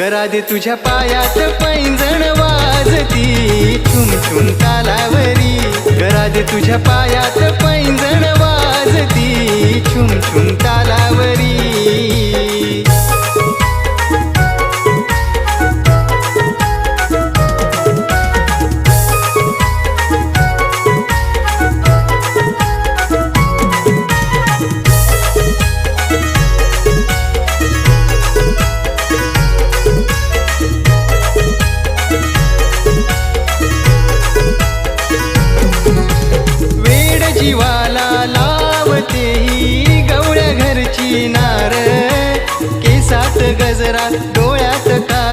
राधे तुझ्या पायात पैंजण वाजती छुम छुम तालावरी राधे तुझ्या पायात पैंजण वाजती छुम छुम तालावरी जीवाला लावते ही गवळ्या घरची नार केसात गजरा